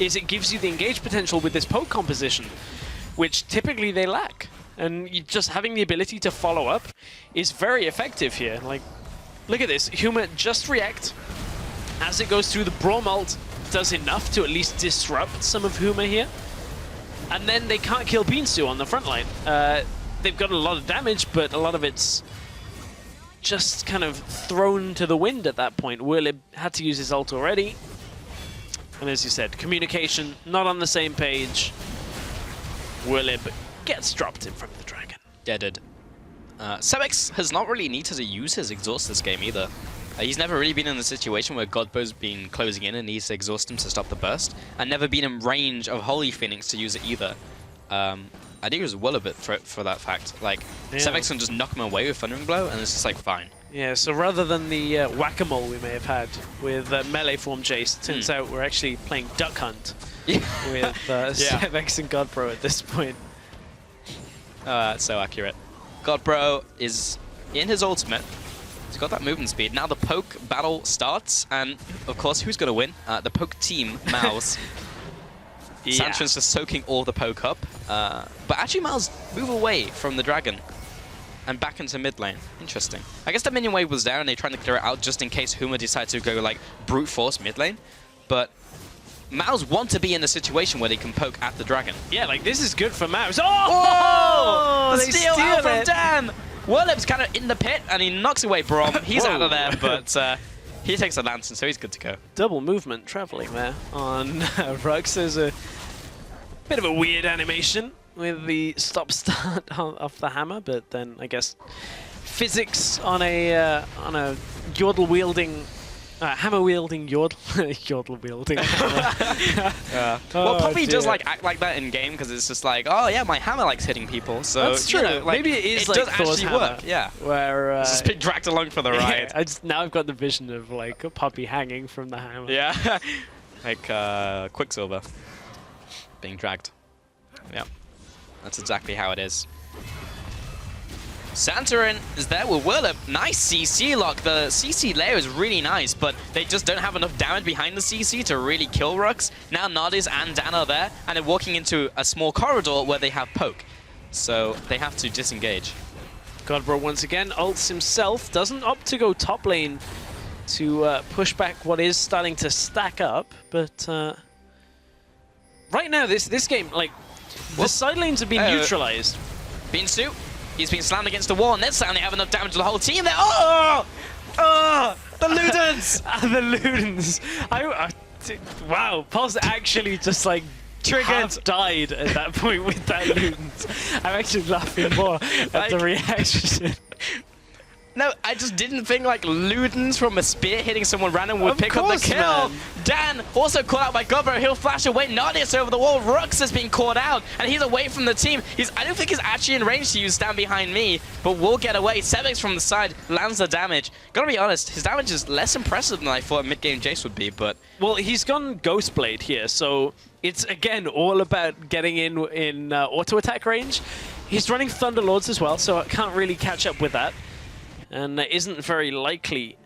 is it gives you the engage potential with this poke composition, which typically they lack. And just having the ability to follow up is very effective here. Like, look at this. Huma just react as it goes through the Braum ult, does enough to at least disrupt some of Huma here. And then they can't kill Beanzu on the front line. They've got a lot of damage, but a lot of it's just kind of thrown to the wind at that point. Whirlip had to use his ult already. And as you said, communication not on the same page. Whirlip gets dropped in front of the dragon. Deaded. Sebex has not really needed to use his exhaust this game either. He's never really been in a situation where Godbo's been closing in and needs to exhaust him to stop the burst, and never been in range of Holy Phoenix to use it either. I think it was Willabit for that fact. Like, Yeah. Sevex can just knock him away with Thundering Blow, and it's just like, fine. Yeah, so rather than the whack-a-mole we may have had with melee form Jace, turns out we're actually playing Duck Hunt with Sevex and Godbro at this point. That's so accurate. Godbro is in his ultimate. He's got that movement speed. Now the poke battle starts, and of course, who's going to win? The poke team, Mouse. Santrin's just soaking all the poke up. But actually, Mouse move away from the dragon and back into mid lane. Interesting. I guess the minion wave was there, and they're trying to clear it out just in case Huma decides to go like brute force mid lane. But Mouse want to be in a situation where they can poke at the dragon. Yeah, like this is good for Mouse. Oh! The they steal steal out from it. Dan! Warlip's kind of in the pit, and he knocks away Brom. He's out of there, but he takes a lantern, so he's good to go. Double movement traveling there on Rux. There's a bit of a weird animation with the stop-start off the hammer, but then I guess physics on a yordle-wielding, hammer-wielding yordle, yordle-wielding hammer. Well, Poppy does like act like that in game because it's just like, oh yeah, my hammer likes hitting people. So That's true. You know, like, maybe it is it like does Thor's actually hammer, work. Yeah. where It's just being dragged along for the ride. now I've got the vision of like a Poppy hanging from the hammer. Yeah. Like Quicksilver being dragged. Yeah. That's exactly how it is. Santorin is there with Willip. Nice CC lock. The CC layer is really nice, but they just don't have enough damage behind the CC to really kill Rux. Now Nardis and Dan are there, and they're walking into a small corridor where they have poke. So they have to disengage. Godbro once again ults himself, doesn't opt to go top lane to push back what is starting to stack up, but right now this game, like, the side lanes have been neutralized. Beansu, he's been slammed against the wall, and they're saying they have enough damage to the whole team there. Oh! Oh! The Ludens! The Ludens. Wow, Pulse actually just like half died at that point with that Ludens. I'm actually laughing more at the reaction. No, I just didn't think like Ludens from a spear hitting someone random would pick up the kill. Man. Dan also caught out by Godbro. He'll flash away. Nardis over the wall. Rux has been caught out, and he's away from the team. I don't think he's actually in range to use Stand Behind Me, but will get away. Sevex from the side lands the damage. Gotta be honest, his damage is less impressive than I thought mid-game Jace would be, but... Well, he's gone Ghostblade here, so it's, again, all about getting in auto-attack range. He's running Thunderlords as well, so I can't really catch up with that. And isn't very likely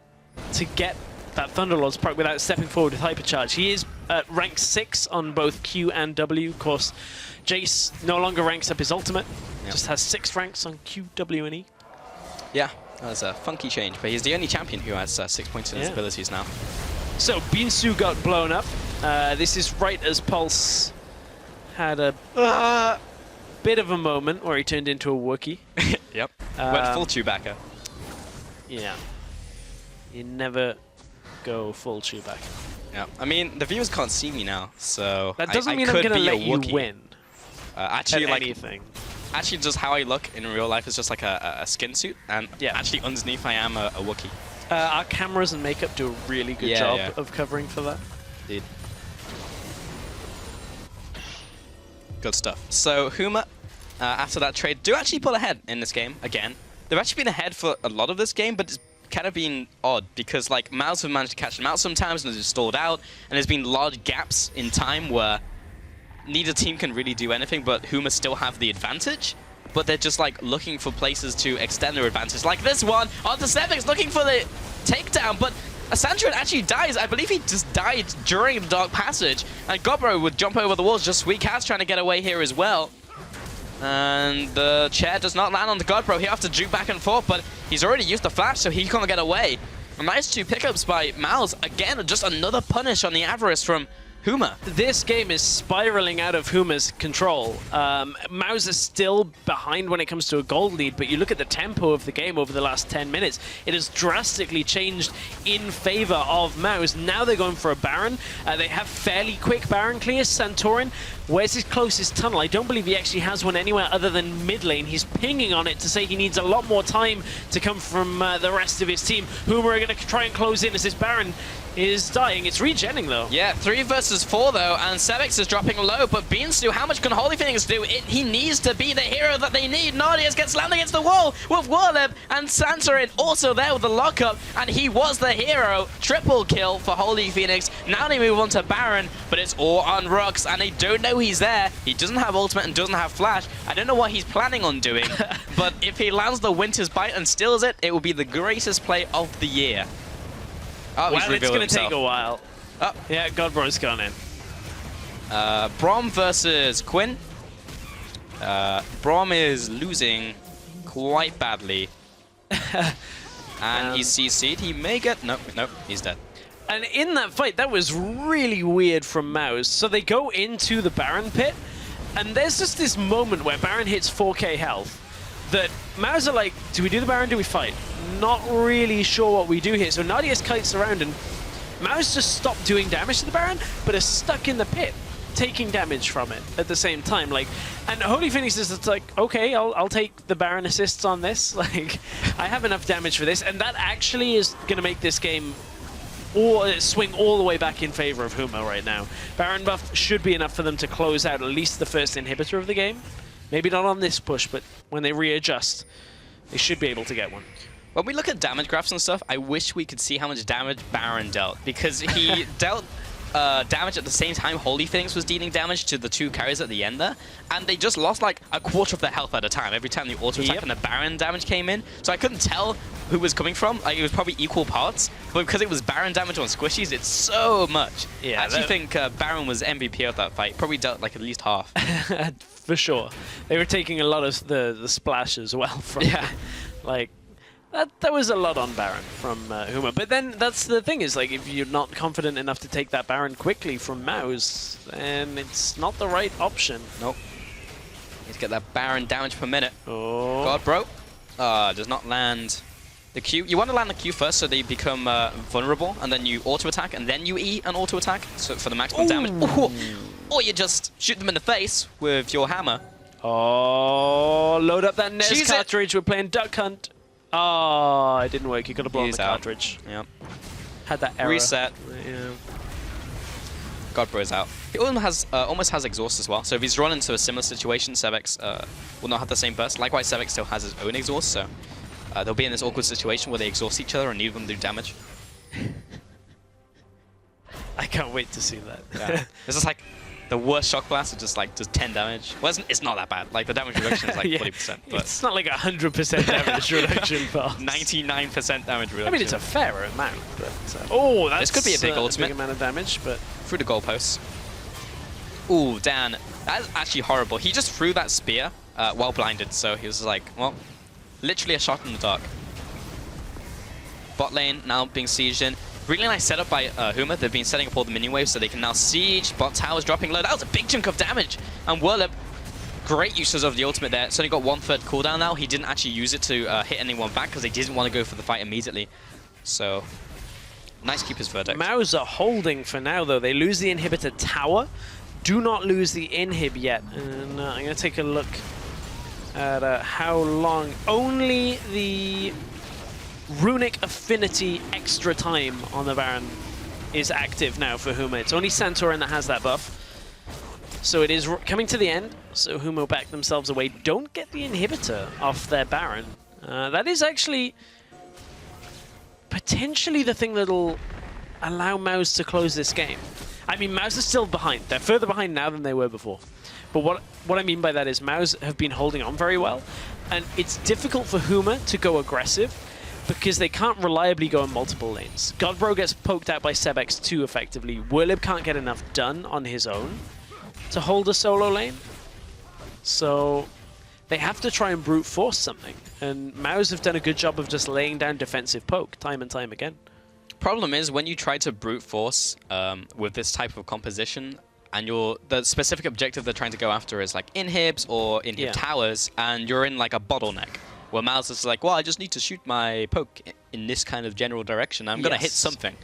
to get that Thunderlord's proc without stepping forward with Hypercharge. He is at rank 6 on both Q and W. Of course, Jace no longer ranks up his ultimate, just has 6 ranks on Q, W, and E. Yeah, that's a funky change, but he's the only champion who has 6 points in his abilities now. So, Beansu got blown up. This is right as Pulse had a bit of a moment where he turned into a Wookiee. Yep, went full Chewbacca. Yeah. You never go full Chewbacca. Yeah, I mean, the viewers can't see me now, so that doesn't I mean could I'm going to be let a you Wookiee. win. Actually, like anything. Actually, just how I look in real life is just like a skin suit, and actually underneath I am a Wookiee. Our cameras and makeup do a really good job of covering for that. Indeed. Good stuff. So Huma, after that trade, do actually pull ahead in this game again. They've actually been ahead for a lot of this game, but it's kind of been odd because like Mouse have managed to catch them out sometimes and they've stalled out, and there's been large gaps in time where neither team can really do anything, but Huma still have the advantage. But they're just like looking for places to extend their advantage, like this one onto Sevex looking for the takedown, but Santrin actually dies. I believe he just died during the Dark Passage, and Godbro would jump over the walls. Just Sweet Cat's trying to get away here as well. And the chair does not land on the Godbro. He'll have to juke back and forth, but he's already used the flash, so he can't get away. A nice 2 pickups by Mouse. Again, just another punish on the Avarice from Huma. This game is spiraling out of Huma's control. Mouse is still behind when it comes to a gold lead, but you look at the tempo of the game over the last 10 minutes, it has drastically changed in favor of Mouse. Now they're going for a Baron. They have fairly quick Baron clears. Santorin, where's his closest tunnel? I don't believe he actually has one anywhere other than mid lane. He's pinging on it to say he needs a lot more time to come from the rest of his team. Huma are going to try and close in as this Baron is dying. It's regenning, though. Yeah, 3 versus 4, though, and Sebix is dropping low, but Beanstu, how much can Holy Phoenix do? He needs to be the hero that they need. Nardius gets slammed against the wall with Warlib, and Santorin also there with the lockup, and he was the hero. Triple kill for Holy Phoenix. Now they move on to Baron, but it's all on Rux, and they don't know he's there. He doesn't have ultimate and doesn't have flash. I don't know what he's planning on doing, but if he lands the Winter's Bite and steals it, it will be the greatest play of the year. Oh, well, it's going to take a while. Oh. Yeah, Godbro's gone in. Braum versus Quinn. Braum is losing quite badly. And he's CC'd. He may get... Nope, he's dead. And in that fight, that was really weird from Mouse. So they go into the Baron pit, and there's just this moment where Baron hits 4k health that Mouse are like, do we do the Baron, do we fight? Not really sure what we do here. So Nardius kites around, and Mouse just stopped doing damage to the Baron, but is stuck in the pit, taking damage from it at the same time. Like, and Holy Phoenix is just like, okay, I'll take the Baron assists on this. Like, I have enough damage for this, and that actually is going to make this game swing all the way back in favor of Huma right now. Baron buff should be enough for them to close out at least the first inhibitor of the game. Maybe not on this push, but when they readjust, they should be able to get one. When we look at damage graphs and stuff, I wish we could see how much damage Baron dealt, because he dealt damage at the same time Holy Phoenix was dealing damage to the 2 carries at the end there, and they just lost like a quarter of their health at a time every time the auto attack and the Baron damage came in. So I couldn't tell who was coming from. Like, it was probably equal parts, but because it was Baron damage on squishies, it's so much. Yeah, I actually think Baron was MVP of that fight. Probably dealt like at least half. For sure. They were taking a lot of the splash as well from like that was a lot on Baron from Huma. But then that's the thing, is like, if you're not confident enough to take that Baron quickly from Mouse, then it's not the right option. Nope. Need to get that Baron damage per minute. Oh. God, bro. Does not land the Q. You want to land the Q first so they become vulnerable, and then you auto-attack, and then you E and auto-attack so for the maximum damage. Ooh. Or you just shoot them in the face with your hammer. Oh, load up that NES Choose cartridge. We're playing Duck Hunt. Oh, it didn't work. You got to blow on the cartridge. Yep. Had that error. Reset. Yeah. Godbro's out. He almost has exhaust as well. So if he's run into a similar situation, Sebix will not have the same burst. Likewise, Sebix still has his own exhaust, so they'll be in this awkward situation where they exhaust each other and neither of them do damage. I can't wait to see that. Yeah. This is like the worst shock blast is just like does 10 damage. Well, it's not that bad. Like the damage reduction is like 40%. But it's not like 100% damage reduction, but 99% damage reduction. I mean, it's a fair amount. But, oh, this could be a big ultimate. Big amount of damage, but through the goalposts. Ooh, Dan, that's actually horrible. He just threw that spear while blinded, so he was like, well, literally a shot in the dark. Bot lane now being sieged in. Really nice setup by Huma. They've been setting up all the minion waves so they can now siege. Bot towers dropping low. That was a big chunk of damage. And Whirlip, great uses of the ultimate there. It's only got 1/3 cooldown now. He didn't actually use it to hit anyone back because they didn't want to go for the fight immediately. So, nice keeper's verdict. Mouse are holding for now, though. They lose the inhibitor tower. Do not lose the inhib yet. And I'm going to take a look at how long. Only the Runic Affinity extra time on the Baron is active now for Huma. It's only Santorin that has that buff. So it is coming to the end. So Huma back themselves away. Don't get the inhibitor off their Baron. That is actually potentially the thing that'll allow Mouse to close this game. I mean, Mouse is still behind. They're further behind now than they were before. But what I mean by that is Mouse have been holding on very well. And it's difficult for Huma to go aggressive because they can't reliably go in multiple lanes. Godbro gets poked out by Sebix too effectively. Whirlib can't get enough done on his own to hold a solo lane. So they have to try and brute force something. And Mouse have done a good job of just laying down defensive poke time and time again. Problem is, when you try to brute force with this type of composition, and the specific objective they're trying to go after is like inhibs or inhib towers, and you're in like a bottleneck, where Mouse is like, well, I just need to shoot my poke in this kind of general direction. I'm going to hit something.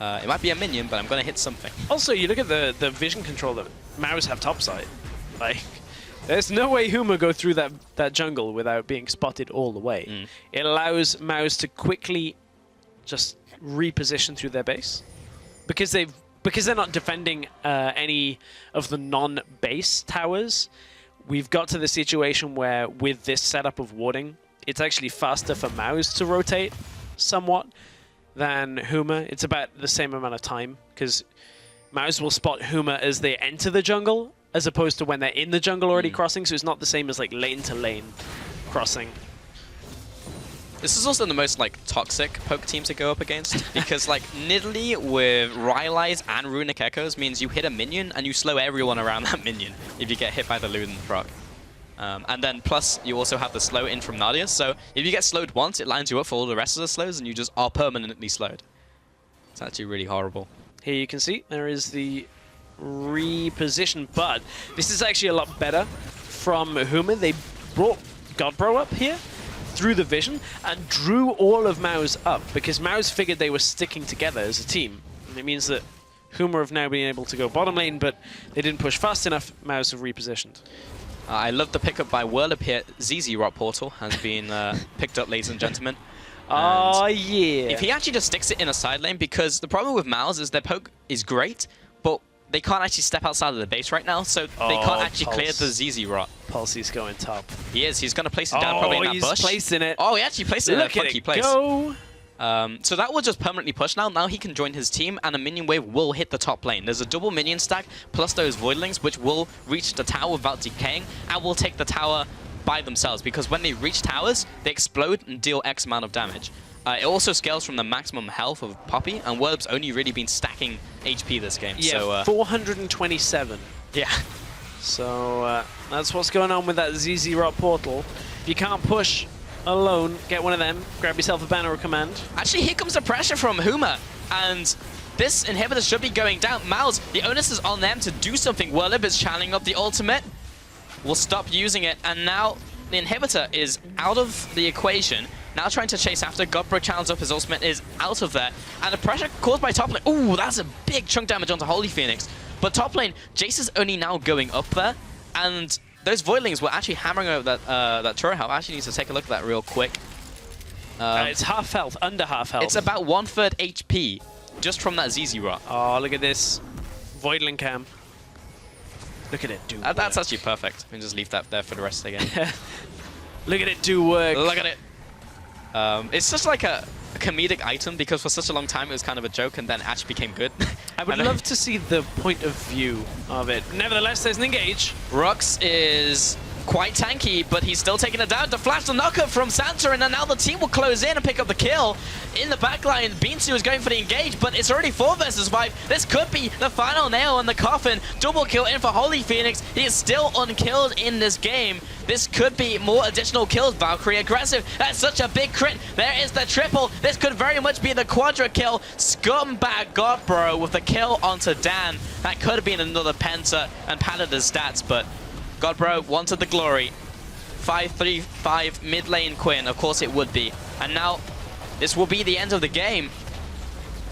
It might be a minion, but I'm going to hit something. Also, you look at the vision control that Mouse have topside. Like, there's no way Huma go through that jungle without being spotted all the way. It allows Mouse to quickly just reposition through their base. Because they're not defending any of the non-base towers, we've got to the situation where with this setup of warding, it's actually faster for Mouse to rotate somewhat than Huma. It's about the same amount of time, because Mouse will spot Huma as they enter the jungle, as opposed to when they're in the jungle already crossing, so it's not the same as like lane to lane crossing. This is also the most like toxic poke team to go up against, because like Nidalee with Rylai's and Runic Echoes means you hit a minion and you slow everyone around that minion if you get hit by the Luden proc. And then plus you also have the slow in from Nadia, so if you get slowed once, it lines you up for all the rest of the slows and you just are permanently slowed. It's actually really horrible. Here you can see there is the reposition, but this is actually a lot better from Huma. They brought Godbro up here through the vision and drew all of Mouse up, because Mouse figured they were sticking together as a team. And it means that Huma have now been able to go bottom lane, but they didn't push fast enough. Mouse have repositioned. I love the pickup by Whirlup here. ZZ Rock Portal has been picked up, ladies and gentlemen. Oh, yeah. If he actually just sticks it in a side lane, because the problem with Mouse is their poke is great, but they can't actually step outside of the base right now, so they can't actually clear the ZZ Rot. Pulsey's going top. He is. He's going to place it down probably in that bush. He's placing it. Oh, he actually placed it in a funky place. Go. So that will just permanently push now. Now he can join his team, and a minion wave will hit the top lane. There's a double minion stack, plus those Voidlings, which will reach the tower without decaying, and will take the tower by themselves, because when they reach towers, they explode and deal X amount of damage. It also scales from the maximum health of Poppy, and Whirlup's only really been stacking HP this game. Yeah, so, 427. Yeah. So that's what's going on with that ZZ Rot portal. If you can't push alone, get one of them, grab yourself a banner or command. Actually, here comes the pressure from Huma, and this inhibitor should be going down. Mouse, the onus is on them to do something. Whirlup is channeling up the ultimate. We'll stop using it, and now the inhibitor is out of the equation. Now trying to chase after. Godbro channels up his ultimate, is out of there. And the pressure caused by top lane. Ooh, that's a big chunk damage onto Holy Phoenix. But top lane, Jace is only now going up there. And those Voidlings were actually hammering over that turret health. I actually need to take a look at that real quick. It's half health, under half health. It's about 1/3 HP just from that ZZ Rot. Oh, look at this. Voidling cam. Look at it do work. That's actually perfect. We can just leave that there for the rest of the game. Look at it do work. Look at it. It's just like a comedic item, because for such a long time it was kind of a joke and then it actually became good. I would love to see the point of view of it. Nevertheless, there's an engage. Rux is quite tanky, but he's still taking it down to flash the knockup from Santorin, and now the team will close in and pick up the kill. In the backline, Beansu is going for the engage, but it's already 4 versus 5. This could be the final nail in the coffin. Double kill in for Holy Phoenix. He is still unkilled in this game. This could be more additional kills. Valkyrie aggressive. That's such a big crit. There is the triple. This could very much be the quadra kill. Scumbag Godbro with the kill onto Dan. That could have been another penta and padded his stats, but Godbro wanted the glory. 5-3-5 mid lane Quinn. Of course it would be. And now this will be the end of the game,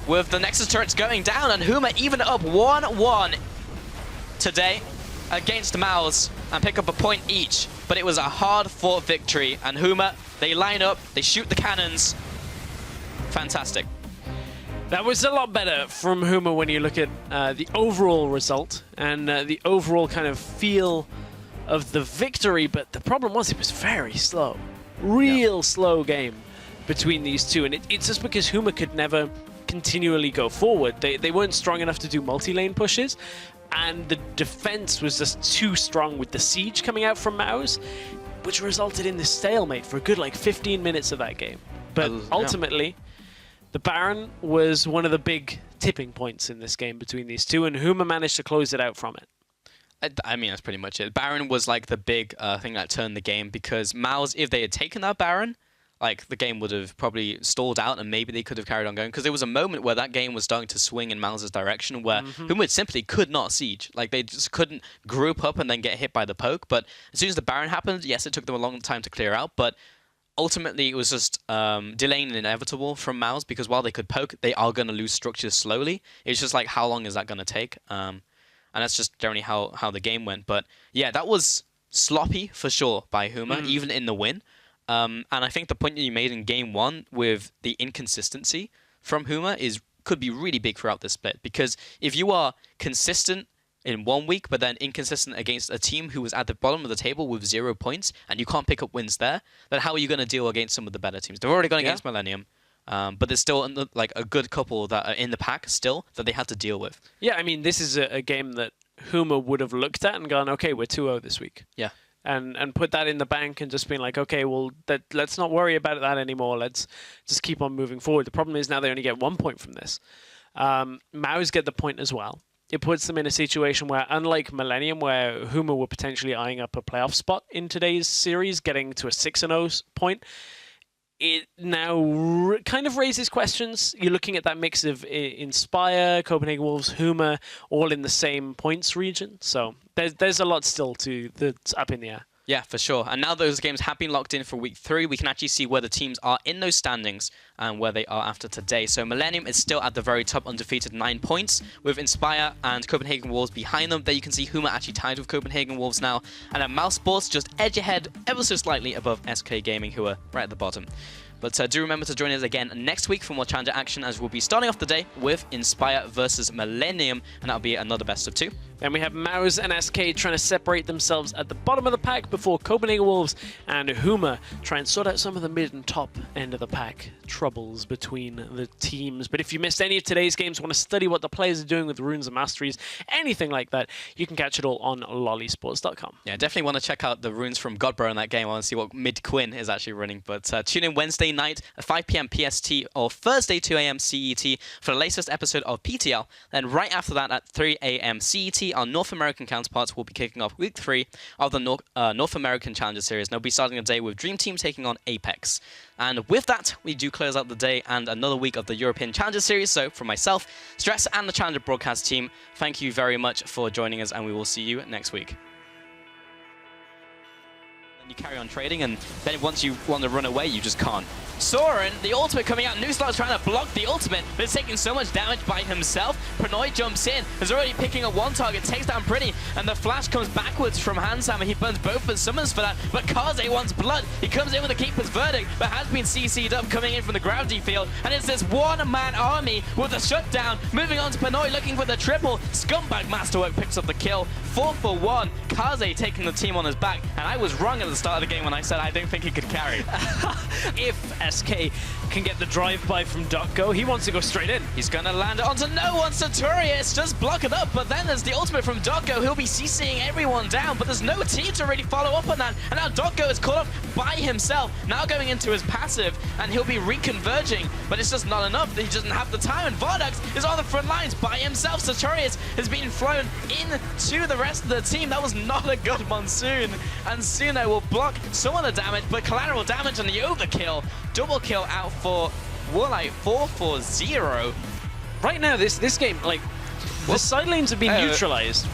with the Nexus turrets going down, and Huma even up 1-1 today against Mouse and pick up a point each. But it was a hard-fought victory, and Huma, they line up, they shoot the cannons. Fantastic. That was a lot better from Huma when you look at the overall result and the overall kind of feel of the victory, but the problem was it was very slow. Real slow game between these two, and it's just because Huma could never continually go forward. They weren't strong enough to do multi-lane pushes, and the defense was just too strong with the siege coming out from Mouse, which resulted in this stalemate for a good like 15 minutes of that game. But ultimately, the Baron was one of the big tipping points in this game between these two, and Huma managed to close it out from it. I mean, that's pretty much it. Baron was like the big thing that turned the game, because Mouse, if they had taken that Baron, like the game would have probably stalled out and maybe they could have carried on going, because there was a moment where that game was starting to swing in Mouse's direction where Huma simply could not siege. Like they just couldn't group up and then get hit by the poke. But as soon as the Baron happened, yes, it took them a long time to clear out, but ultimately it was just delaying the inevitable from Mouse, because while they could poke, they are going to lose structures slowly. It's just like, how long is that going to take? And that's just generally how the game went. But yeah, that was sloppy for sure by Huma, even in the win. And I think the point that you made in game one with the inconsistency, from Huma could be really big throughout this split, because if you are consistent in 1 week, but then inconsistent against a team who was at the bottom of the table with 0 points, and you can't pick up wins there, then how are you going to deal against some of the better teams? They've already gone against Millennium, but there's still like a good couple that are in the pack still that they have to deal with. Yeah, I mean, this is a game that Huma would have looked at and gone, okay, we're 2-0 this week. Yeah. And put that in the bank and just been like, okay, well, let's not worry about that anymore. Let's just keep on moving forward. The problem is now they only get 1 point from this. MOUs get the point as well. It puts them in a situation where, unlike Millennium, where Huma were potentially eyeing up a playoff spot in today's series, getting to a 6-0 point, it now kind of raises questions. You're looking at that mix of Inspire, Copenhagen Wolves, Huma, all in the same points region. So there's a lot still that's up in the air. Yeah, for sure. And now those games have been locked in for week 3, we can actually see where the teams are in those standings and where they are after today. So Millennium is still at the very top, undefeated, 9 points, with Inspire and Copenhagen Wolves behind them. There you can see Huma actually tied with Copenhagen Wolves now. And at Mousesports, just edge ahead ever so slightly above SK Gaming, who are right at the bottom. But do remember to join us again next week for more Challenger action, as we'll be starting off the day with Inspire versus Millennium, and that'll be another best of 2. Then we have MOUs and SK trying to separate themselves at the bottom of the pack before Copenhagen Wolves and Huma try and sort out some of the mid and top end of the pack troubles between the teams. But if you missed any of today's games, want to study what the players are doing with runes and masteries, anything like that, you can catch it all on lollysports.com. Yeah, definitely want to check out the runes from Godbro in that game. I want to see what mid Quinn is actually running. But tune in Wednesday night at 5 PM PST or Thursday 2 AM CET for the latest episode of PTL. Then right after that at 3 AM CET, our North American counterparts will be kicking off week 3 of the North American Challenger Series. And they'll be starting the day with Dream Team taking on Apex. And with that, we do close out the day and another week of the European Challenger Series. So from myself, Stress, and the Challenger broadcast team, thank you very much for joining us, and we will see you next week. You carry on trading, and then once you want to run away, you just can't. Soren, the ultimate coming out. Nuzlocke's trying to block the ultimate, but it's taking so much damage by himself. Pranoy jumps in, is already picking up one target, takes down Pretty, and the flash comes backwards from Hansam, and he burns both the summons for that. But Kaze wants blood. He comes in with a Keeper's Verdict, but has been CC'd up coming in from the gravity field, and it's this one-man army with a shutdown. Moving on to Pranoy, looking for the triple. Scumbag Masterwork picks up the kill. 4 for 1. Kaze taking the team on his back, and I was wrong at the start of the game when I said I don't think he could carry. If SK can get the drive-by from Duckgo, he wants to go straight in. He's going to land it onto no one. Sartorius just block it up, but then there's the ultimate from Duckgo. He'll be CCing everyone down, but there's no team to really follow up on that. And now Duckgo is caught up by himself, now going into his passive, and he'll be reconverging, but it's just not enough. He doesn't have the time, and Vardax is on the front lines by himself. Sartorius has been flown into the rest of the team. That was not a good Monsoon, and Suno will block some of the damage, but collateral damage on the overkill. Double kill out for Warlight, 4 for 0. Right now, this game, like, the side lanes have been neutralized